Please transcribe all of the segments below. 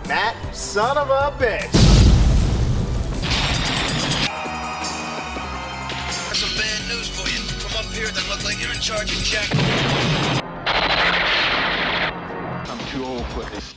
Matt, son of a bitch. Got some bad news for you. From up here, that look like you're in charge of Jack. I'm too old for this.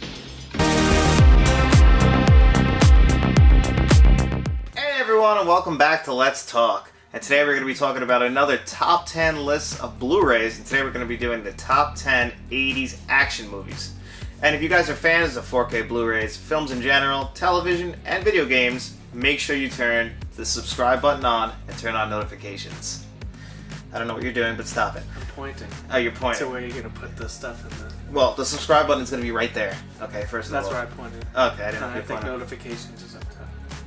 Hey everyone, and welcome back to Let's Talk. And today we're going to be talking about another top 10 list of Blu-rays, and today we're going to be doing the top 10 80s action movies. And if you guys are fans of 4K Blu-rays, films in general, television, and video games, make sure you turn the subscribe button on and turn on notifications. I don't know what you're doing, but stop it. I'm pointing. Oh, you're pointing. So where are you going to put the stuff in the... Well, the subscribe button is going to be right there. Okay, first of all. That's where I pointed. Okay, I didn't know I if you think pointed. notifications is up top.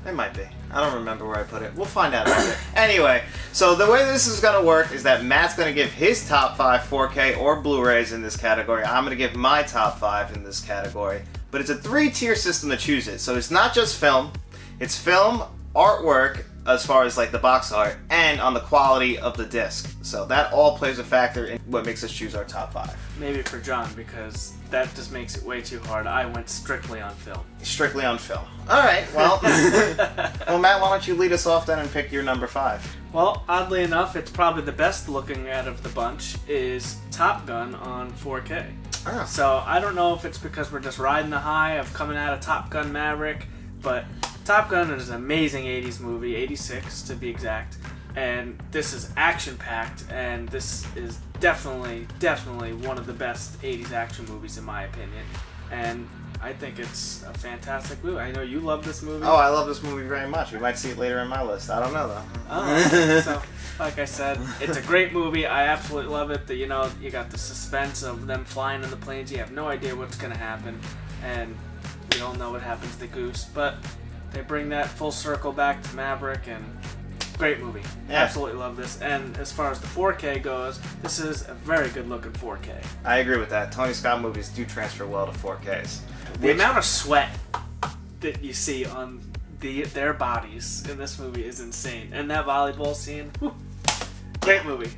It might be. I don't remember where I put it. We'll find out later. Anyway, so the way this is going to work is that Matt's going to give his top 5 4K or Blu-rays in this category. I'm going to give my top 5 in this category. But it's a 3-tier system to choose it. So it's not just film. It's film, artwork, as far as like the box art, and on the quality of the disc. So that all plays a factor in what makes us choose our top 5. Maybe for John, because that just makes it way too hard. I went strictly on film. Strictly on film. Alright, well, well Matt, why don't you lead us off then and pick your number 5? Well, oddly enough, it's probably the best looking out of the bunch is Top Gun on 4K. Oh. So I don't know if it's because we're just riding the high of coming out of Top Gun Maverick, but Top Gun is an amazing 80s movie, 86 to be exact, and this is action-packed, and this is definitely one of the best 80s action movies in my opinion, and I think it's a fantastic movie. I know you love this movie. Oh, I love this movie very much. We might see it later in my list. I don't know, though. Oh, so, like I said, it's a great movie. I absolutely love it. You got the suspense of them flying in the planes. You have no idea what's going to happen, and we all know what happens to Goose, but they bring that full circle back to Maverick, and great movie. Yeah. Absolutely love this. And as far as the 4K goes, this is a very good looking 4K. I agree with that. Tony Scott movies do transfer well to 4Ks. The amount of sweat that you see on their bodies in this movie is insane. And that volleyball scene, whew, great movie.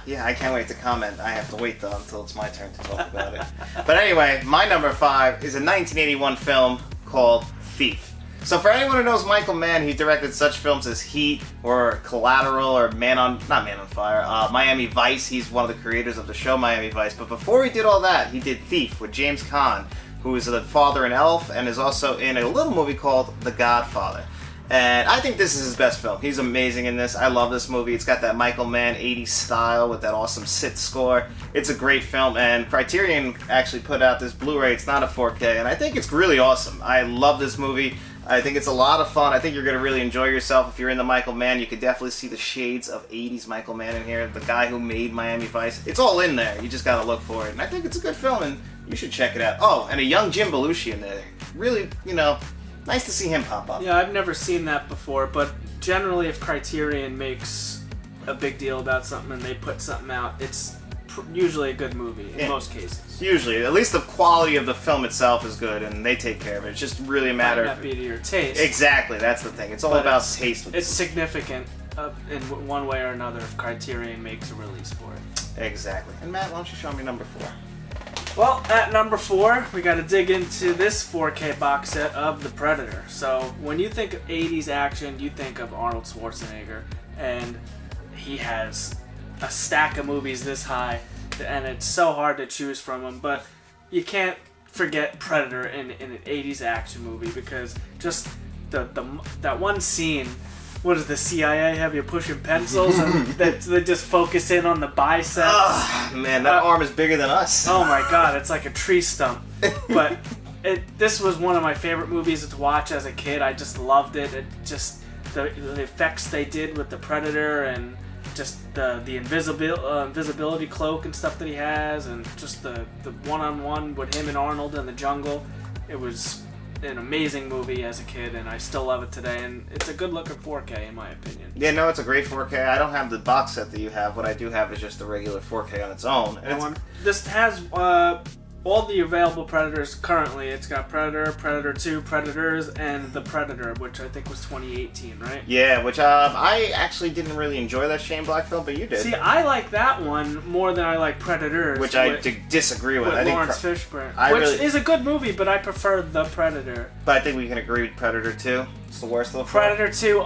Yeah, I can't wait to comment. I have to wait though until it's my turn to talk about it. But anyway, my number 5 is a 1981 film called Thief. So for anyone who knows Michael Mann, he directed such films as Heat or Collateral or not Man on Fire, Miami Vice. He's one of the creators of the show Miami Vice. But before he did all that, he did Thief with James Caan, who is the father in Elf and is also in a little movie called The Godfather. And I think this is his best film. He's amazing in this. I love this movie. It's got that Michael Mann 80s style with that awesome Sit score. It's a great film, and Criterion actually put out this Blu-ray. It's not a 4K, and I think it's really awesome. I love this movie. I think it's a lot of fun. I think you're going to really enjoy yourself. If you're into Michael Mann, you could definitely see the shades of 80s Michael Mann in here. The guy who made Miami Vice. It's all in there. You just got to look for it. And I think it's a good film, and you should check it out. Oh, and a young Jim Belushi in there. Really, nice to see him pop up. Yeah, I've never seen that before, but generally if Criterion makes a big deal about something and they put something out, it's usually a good movie in most cases. Usually. At least the quality of the film itself is good, and they take care of it. It's just really a matter Might not be to your taste. Exactly, that's the thing. It's all about taste. It's significant in one way or another if Criterion makes a release for it. Exactly. And Matt, why don't you show me number 4? Well, at number 4, we got to dig into this 4K box set of The Predator. So, when you think of 80s action, you think of Arnold Schwarzenegger, and he has a stack of movies this high, and it's so hard to choose from them, but you can't forget Predator in an 80s action movie, because just that one scene, what does the CIA have you pushing pencils and they just focus in on the biceps? Oh, man, that arm is bigger than us. Oh my god, it's like a tree stump. But this was one of my favorite movies to watch as a kid. I just loved it. It just the effects they did with the Predator, and just the invisibility cloak and stuff that he has, and just the one-on-one with him and Arnold in the jungle. It was an amazing movie as a kid, and I still love it today, and it's a good looking 4K in my opinion. Yeah, no, it's a great 4K. I don't have the box set that you have. What I do have is just the regular 4K on its own. And This has all the available Predators currently, it's got Predator, Predator 2, Predators, and The Predator, which I think was 2018, right? Yeah, which I actually didn't really enjoy that Shane Black film, but you did. See, I like that one more than I like Predators. Which I disagree with. I think Lawrence Fishburne. Which is a good movie, but I prefer The Predator. But I think we can agree with Predator 2. It's the worst of the four. Predator 2,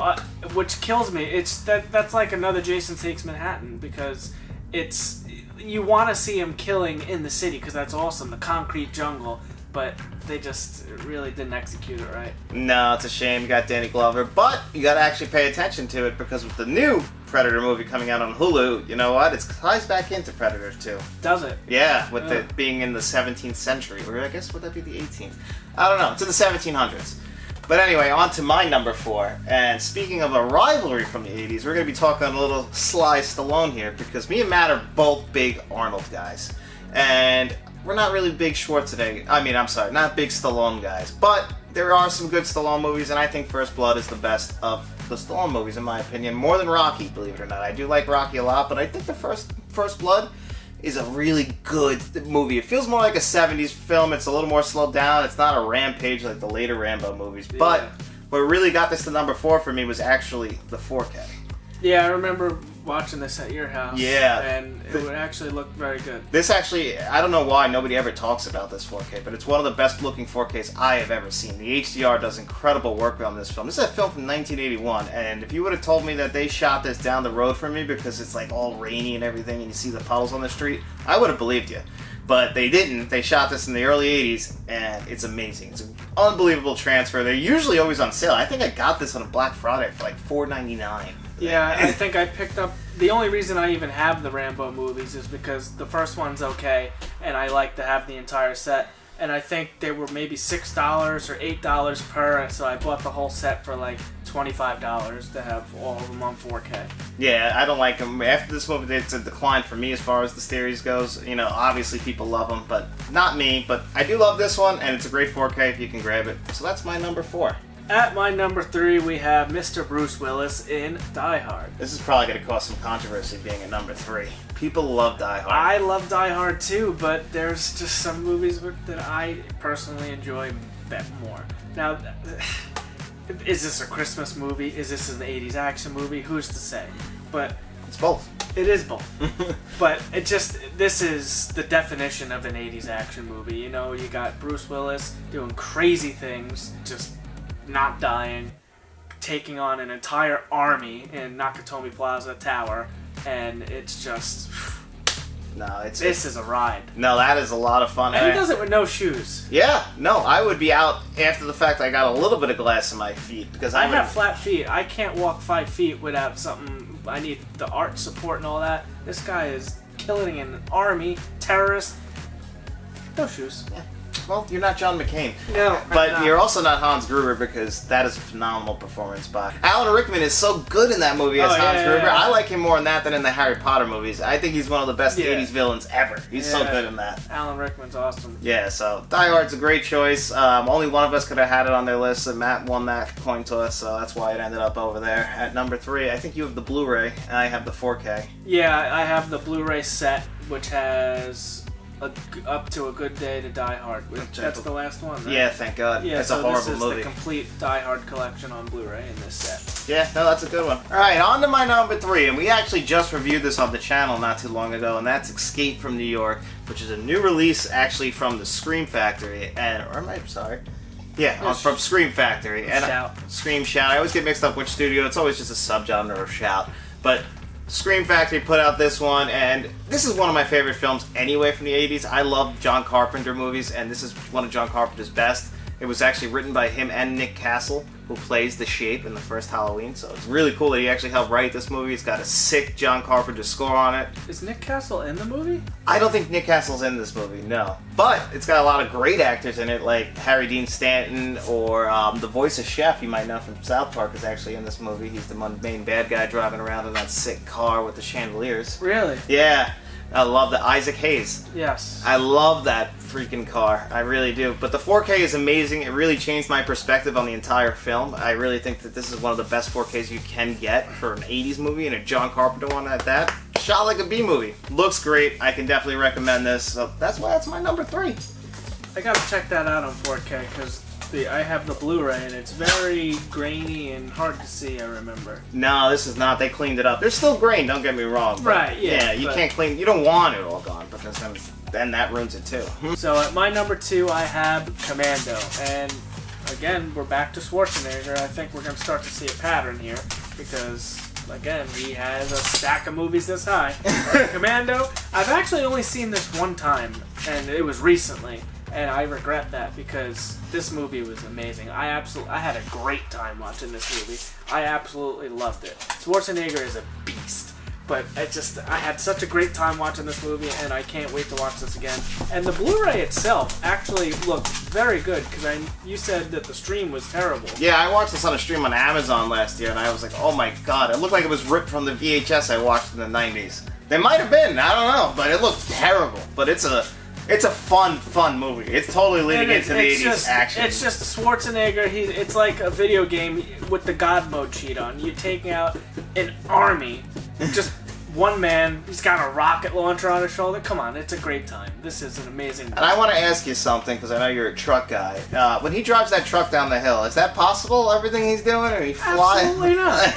which kills me. That's like another Jason Takes Manhattan, because it's... You want to see him killing in the city because that's awesome, the concrete jungle, but they just really didn't execute it right. No, it's a shame. You got Danny Glover, but you got to actually pay attention to it because with the new Predator movie coming out on Hulu, you know what? It ties back into Predator 2. Does it? Yeah, with it being in the 17th century, or I guess would that be the 18th? I don't know. It's in the 1700s. But anyway, on to my number 4. And speaking of a rivalry from the 80s, we're going to be talking a little Sly Stallone here because me and Matt are both big Arnold guys. And we're not really big Schwarzenegger. I'm sorry, not big Stallone guys. But there are some good Stallone movies, and I think First Blood is the best of the Stallone movies, in my opinion. More than Rocky, believe it or not. I do like Rocky a lot, but I think the First Blood is a really good movie. It feels more like a 70s film. It's a little more slowed down. It's not a rampage like the later Rambo movies. Yeah. But what really got this to number 4 for me was actually the 4K. Yeah, I remember watching this at your house. Yeah. And it would actually look very good. This actually, I don't know why nobody ever talks about this 4K, but it's one of the best looking 4Ks I have ever seen. The HDR does incredible work on this film. This is a film from 1981, and if you would have told me that they shot this down the road from me because it's like all rainy and everything and you see the puddles on the street, I would have believed you. But they didn't. They shot this in the early 80s, and it's amazing. It's an unbelievable transfer. They're usually always on sale. I think I got this on a Black Friday for like $4.99. Yeah, I think I picked up... The only reason I even have the Rambo movies is because the first one's okay, and I like to have the entire set. And I think they were maybe $6 or $8 per, so I bought the whole set for like $25 to have all of them on 4K. Yeah, I don't like them. After this movie, it's a decline for me as far as the series goes. You know, obviously people love them, but not me. But I do love this one, and it's a great 4K if you can grab it. So that's my number 4. At my number 3, we have Mr. Bruce Willis in Die Hard. This is probably going to cause some controversy being at number 3. People love Die Hard. I love Die Hard too, but there's just some movies that I personally enjoy more. Now, is this a Christmas movie? Is this an 80s action movie? Who's to say? But it's both. It is both. But this is the definition of an 80s action movie. You know, you got Bruce Willis doing crazy things, just not dying, taking on an entire army in Nakatomi Plaza Tower, and it's just... This is a ride. No, that is a lot of fun. And he does it with no shoes. Yeah, no, I would be out after the fact I got a little bit of glass in my feet. Because I have flat feet. I can't walk 5 feet without something. I need the art support and all that. This guy is killing an army, terrorists. No shoes. Yeah. Well, you're not John McCain. No. But you're also not Hans Gruber because that is a phenomenal performance by... Alan Rickman is so good in that movie as Hans Gruber. Yeah. I like him more in that than in the Harry Potter movies. I think he's one of the best 80s villains ever. He's so good in that. Alan Rickman's awesome. Yeah, so Die Hard's a great choice. Only one of us could have had it on their list, and Matt won that coin toss, so that's why it ended up over there. At number 3, I think you have the Blu-ray, and I have the 4K. Yeah, I have the Blu-ray set, which has... Up to a Good Day to Die Hard. That's the last one, right? Yeah, thank God. Yeah, it's a horrible movie. This is the complete Die Hard collection on Blu-ray in this set. Yeah, no, that's a good one. Alright, on to my number 3, and we actually just reviewed this on the channel not too long ago, and that's Escape from New York, which is a new release actually from the Scream Factory, from Scream Factory. And Scream Shout. I always get mixed up which studio, it's always just a subgenre of Shout. But Scream Factory put out this one, and this is one of my favorite films anyway from the 80s. I love John Carpenter movies, and this is one of John Carpenter's best. It was actually written by him and Nick Castle, who plays the Shape in the first Halloween, so it's really cool that he actually helped write this movie. It's got a sick John Carpenter score on it. Is Nick Castle in the movie? I don't think Nick Castle's in this movie, no. But it's got a lot of great actors in it, like Harry Dean Stanton, or the voice of Chef, you might know from South Park, is actually in this movie. He's the main bad guy driving around in that sick car with the chandeliers. Really? Yeah. I love that. Isaac Hayes. Yes. I love that freaking car. I really do. But the 4K is amazing. It really changed my perspective on the entire film. I really think that this is one of the best 4Ks you can get for an 80s movie, and a John Carpenter one at that. shot like a B movie. Looks great. I can definitely recommend this. So that's why that's my number 3. I gotta check that out on 4K because I have the Blu-ray and it's very grainy and hard to see. I remember. No, this is not. They cleaned it up. There's still grain. Don't get me wrong. Right. Yeah. You can't clean. You don't want it all gone because then that ruins it too. So at my number 2, I have Commando, and again, we're back to Schwarzenegger. I think we're gonna start to see a pattern here because. Again, he has a stack of movies this high. Commando, I've actually only seen this one time, and it was recently, and I regret that because this movie was amazing. I had a great time watching this movie. I absolutely loved it. Schwarzenegger is a beast. But I had such a great time watching this movie, and I can't wait to watch this again. And the Blu-ray itself actually looked very good, because you said that the stream was terrible. Yeah, I watched this on a stream on Amazon last year, and I was like, oh my god, it looked like it was ripped from the VHS I watched in the 90s. They might have been, I don't know, but it looked terrible. But it's a fun movie. It's totally leading into the 80s action. It's just Schwarzenegger. It's like a video game with the God mode cheat on. You're taking out an army, just one man. He's got a rocket launcher on his shoulder. Come on, it's a great time. This is an amazing movie. And I want to ask you something, because I know you're a truck guy. When he drives that truck down the hill, is that possible, everything he's doing? Or he fly? Absolutely not.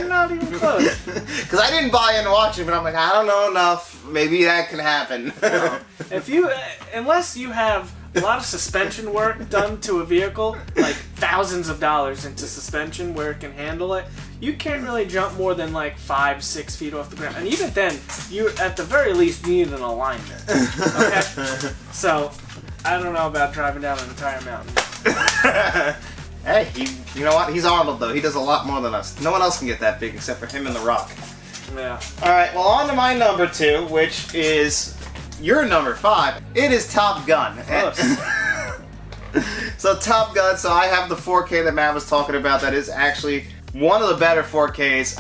Not even close. Because I didn't buy into watching, but I'm like, I don't know enough. Maybe that can happen. No. Unless you have a lot of suspension work done to a vehicle, like thousands of dollars into suspension where it can handle it, you can't really jump more than like 5-6 feet off the ground. And even then, you at the very least need an alignment. Okay? So, I don't know about driving down an entire mountain. Hey, you know what? He's Arnold, though. He does a lot more than us. No one else can get that big except for him and The Rock. Yeah. Alright, well, on to my number 2, which is your number 5. It is Top Gun. So Top Gun, so I have the 4K that Matt was talking about. That is actually one of the better 4Ks.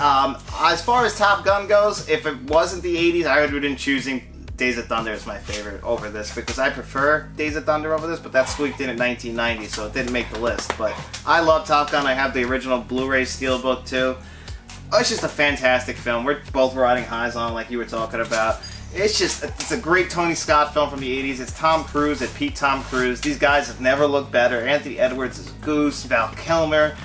As far as Top Gun goes, if it wasn't the 80s, I would have been choosing Days of Thunder as my favorite over this, because I prefer Days of Thunder over this, but that squeaked in at 1990, so it didn't make the list. But I love Top Gun. I have the original Blu-ray Steelbook too. It's just a fantastic film. We're both riding highs on, like you were talking about. It's a great Tony Scott film from the 80s. It's Tom Cruise at peak Tom Cruise. These guys have never looked better. Anthony Edwards is Goose, Val Kilmer,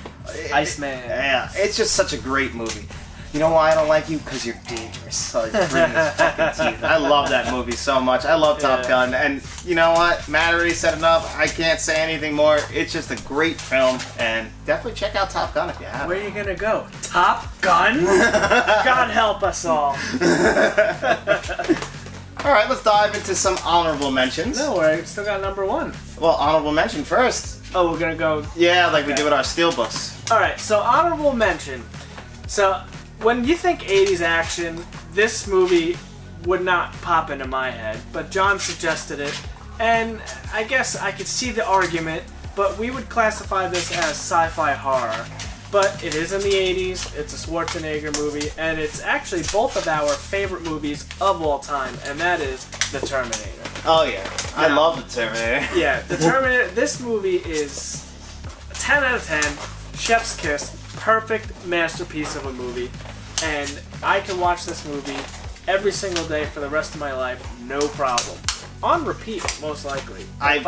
Iceman. Yeah, it's just such a great movie. You know why I don't like you? Because you're dangerous. So he's bringing his fucking teeth. I love that movie so much. I love Top Gun. And you know what? Matt already said enough. I can't say anything more. It's just a great film. And definitely check out Top Gun if you have. Where are you going to go? Top Gun? God help us all. Alright, let's dive into some honorable mentions. No, we still got number 1. Well, honorable mention first. Oh, we're going to go... Yeah, like we do with our Steelbooks. Alright, so honorable mention. So... when you think 80s action, this movie would not pop into my head, but John suggested it, and I guess I could see the argument, but we would classify this as sci-fi horror. But it is in the 80s, it's a Schwarzenegger movie, and it's actually both of our favorite movies of all time, and that is The Terminator. Oh yeah, I love The Terminator. Yeah, The Terminator, this movie is a 10 out of 10, chef's kiss, perfect masterpiece of a movie, and I can watch this movie every single day for the rest of my life, no problem. On repeat, most likely. I've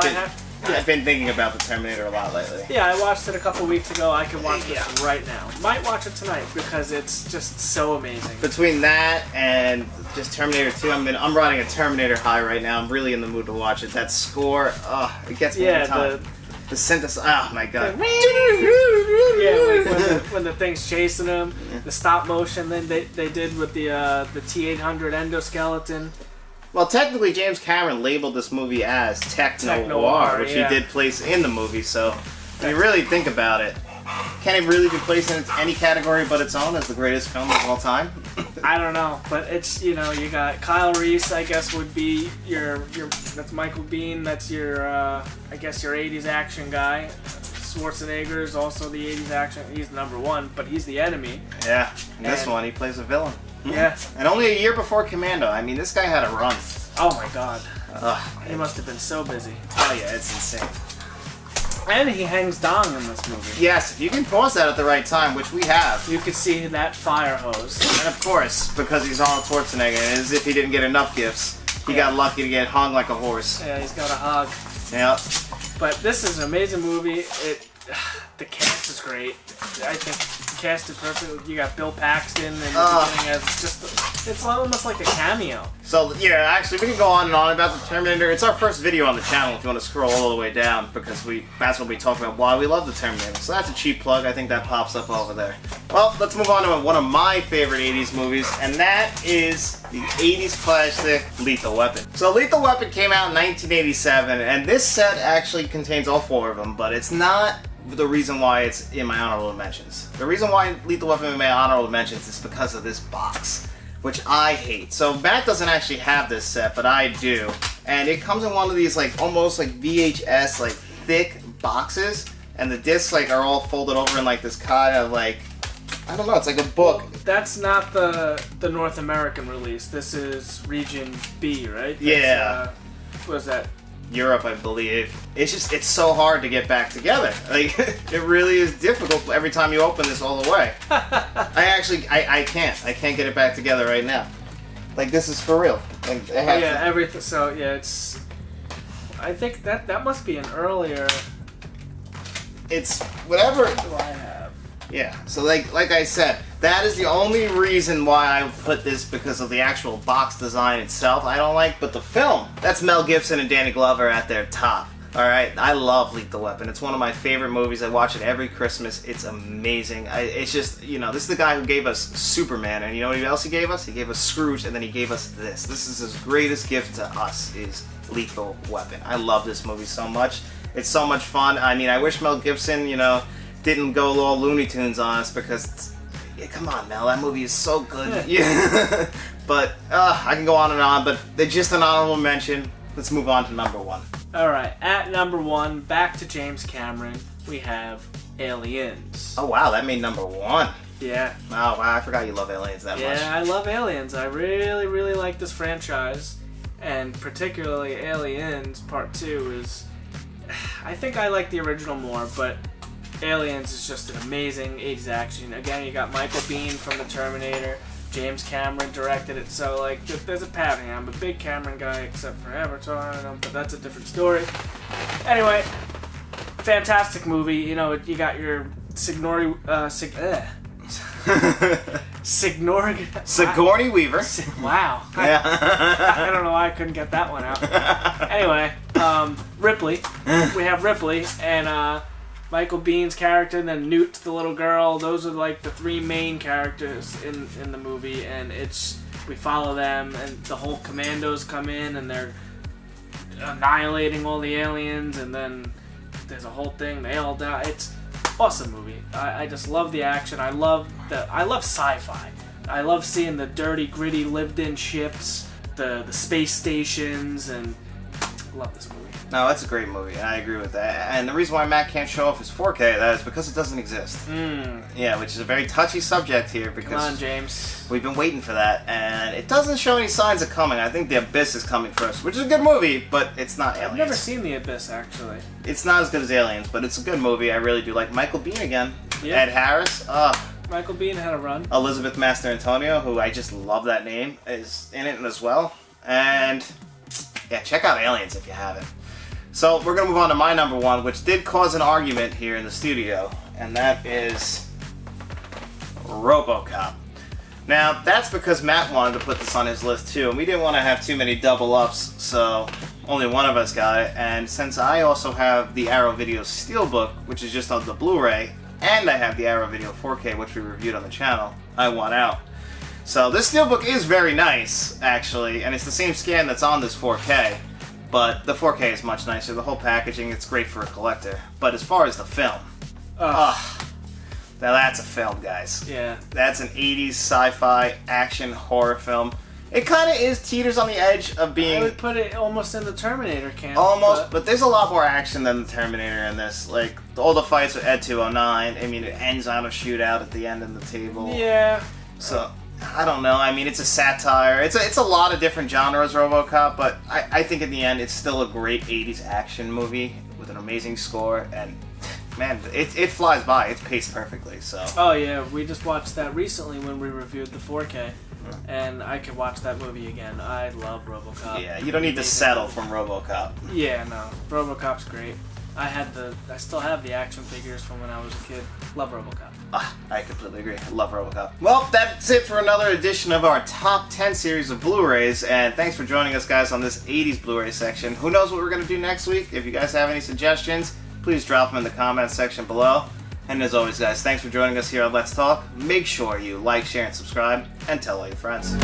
been thinking about The Terminator a lot lately. Yeah, I watched it a couple weeks ago. I can watch this right now. Might watch it tonight because it's just so amazing. Between that and just Terminator 2, I'm riding a Terminator high right now. I'm really in the mood to watch it. That score, it gets me every time. The synthesis, oh my god. Yeah, when the thing's chasing him, the stop motion then they did with the T-800 endoskeleton. Well, technically, James Cameron labeled this movie as Techno-Noir, which he did place in the movie, so when you really think about it, can it really be placed in any category but its own as the greatest film of all time? I don't know, but it's, you got Kyle Reese, I guess, would be your that's Michael Biehn, that's your, I guess, your 80s action guy. Schwarzenegger is also the 80s action, he's number 1, but he's the enemy. Yeah, in this one, he plays a villain. Yeah. And only a year before Commando. I mean, this guy had a run. Oh my god. He must have been so busy. Oh yeah, it's insane. And he hangs dong in this movie. Yes, if you can pause that at the right time, which we have. You could see that fire hose. And of course, because he's Arnold Schwarzenegger, and as if he didn't get enough gifts, he got lucky to get hung like a horse. Yeah, he's got a hog. Yep. But this is an amazing movie. The cast is great. I think cast is perfect. You got Bill Paxton in the beginning as it's almost like a cameo. So, yeah, actually, we can go on and on about the Terminator. It's our first video on the channel if you want to scroll all the way down, because that's when we talk about why we love the Terminator. So that's a cheap plug. I think that pops up over there. Well, let's move on to one of my favorite 80s movies, and that is the 80s classic Lethal Weapon. So Lethal Weapon came out in 1987, and this set actually contains all 4 of them, but it's not the reason why it's in my honorable mentions. The reason why Lethal Weapon in my honorable mentions is because of this box, which I hate. So Matt doesn't actually have this set, but I do. And it comes in one of these like almost like VHS like thick boxes, and the discs like are all folded over in like this kind of like, I don't know, it's like a book. Well, that's not the North American release. This is Region B, right? Yeah. What was that? Europe, I believe. It's so hard to get back together. Like, it really is difficult every time you open this all the way. I can't get it back together right now. Like, this is for real. Like, everything. So yeah, it's. I think that must be an earlier. It's whatever. What do I have? Yeah. So like I said, that is the only reason why I put this, because of the actual box design itself I don't like, but the film, that's Mel Gibson and Danny Glover at their top. Alright, I love Lethal Weapon. It's one of my favorite movies. I watch it every Christmas. It's amazing. It's just, you know, this is the guy who gave us Superman, and you know what else he gave us? He gave us Scrooge, and then he gave us this. This is his greatest gift to us, is Lethal Weapon. I love this movie so much. It's so much fun. I mean, I wish Mel Gibson, you know, didn't go all Looney Tunes on us, because come on, Mel, that movie is so good. Yeah. But I can go on, but they're just an honorable mention. Let's move on to number 1. Alright, at number 1, back to James Cameron, we have Aliens. Oh wow, that made number 1. Yeah. Oh wow, I forgot you love Aliens that much. Yeah, I love Aliens. I really, really like this franchise. And particularly Aliens Part 2 is... I think I like the original more, but Aliens is just an amazing 80s action. Again, you got Michael Biehn from the Terminator. James Cameron directed it, so like there's a pattern. I'm a big Cameron guy, except for Avatar, but that's a different story. Anyway, fantastic movie. You know, you got your Sigourney Weaver. Wow. Yeah. I don't know why I couldn't get that one out. Anyway, Ripley. We have Ripley and Michael Bihn's character, and then Newt, the little girl. Those are like the 3 main characters in the movie, and we follow them, and the whole commandos come in, and they're annihilating all the aliens, and then there's a whole thing. They all die. It's awesome movie. I just love the action. I love sci-fi. I love seeing the dirty, gritty, lived-in ships, the space stations, and I love this movie. No, that's a great movie. I agree with that. And the reason why Matt can't show off his 4K, that is because it doesn't exist. Yeah, which is a very touchy subject here, because come on, James. We've been waiting for that, and it doesn't show any signs of coming. I think The Abyss is coming first, which is a good movie, but it's not Aliens. I've never seen The Abyss, actually. It's not as good as Aliens, but it's a good movie. I really do like Michael Biehn again. Yeah. Ed Harris. Michael Biehn had a run. Elizabeth Master Antonio, who I just love that name, is in it as well. And yeah, check out Aliens if you haven't. So we're going to move on to my number 1, which did cause an argument here in the studio, and that is RoboCop. Now, that's because Matt wanted to put this on his list too, and we didn't want to have too many double ups, so only one of us got it. And since I also have the Arrow Video Steelbook, which is just on the Blu-ray, and I have the Arrow Video 4K, which we reviewed on the channel, I won out. So this Steelbook is very nice, actually, and it's the same scan that's on this 4K. But the 4K is much nicer. The whole packaging, it's great for a collector. But as far as the film, now that's a film, guys. Yeah. That's an 80s sci-fi action horror film. It kind of is teeters on the edge of being... I would put it almost in the Terminator camp. Almost, but there's a lot more action than the Terminator in this. Like, all the fights with Ed 209, I mean, it ends on a shootout at the end of the table. Yeah. So... I don't know. I mean, it's a satire. It's a lot of different genres, RoboCop, but I think in the end, it's still a great 80s action movie. with an amazing score, and man, it flies by. It's paced perfectly. So. Oh yeah, we just watched that recently when we reviewed the 4K, and I could watch that movie again. I love RoboCop. Yeah, you don't need to settle from RoboCop. Yeah, no, RoboCop's great. I still have the action figures from when I was a kid. Love RoboCop. I completely agree. I love RoboCop. Well, that's it for another edition of our top 10 series of Blu-rays, and thanks for joining us, guys, on this 80s Blu-ray section. Who knows what we're going to do next week? If you guys have any suggestions, please drop them in the comments section below. And as always, guys, thanks for joining us here on Let's Talk. Make sure you like, share, and subscribe, and tell all your friends.